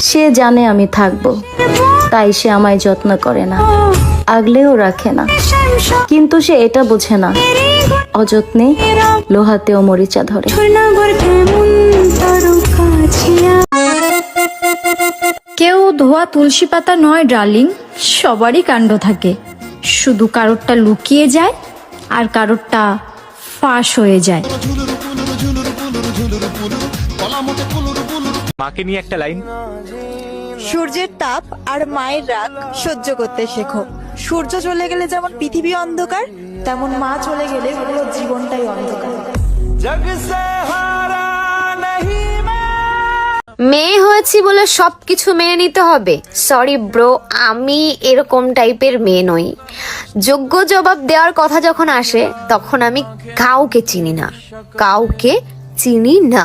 সে জানে আমি থাকবো, তাই সে আমায় যত্ন করে না, আগলেও রাখে না। কিন্তু সে এটা বোঝে না, অযত্নে লোহাতেও মরিচা ধরে। কেউ ধোয়া তুলসী পাতা নয় ডার্লিং, সবারই কাণ্ড থাকে, শুধু কারোরটা লুকিয়ে যায় আর কারোরটা ফাঁস হয়ে যায়। মাকে নিয়ে একটা লাইন। সূর্যের তাপ আর মায়ের রাগ সহ্য করতে শেখো। সূর্য চলে গেলে যেমন পৃথিবী অন্ধকার, তেমন মা চলে গেলে পুরো জীবনটাই অন্ধকার। মেয়ে হয়েছি বলে সবকিছু মেনে নিতে হবে? সরি ব্রো, আমি এরকম টাইপের মেয়ে নই। যোগ্য জবাব দেওয়ার কথা যখন আসে তখন আমি কাউকে চিনি না, কাউকে চিনি না।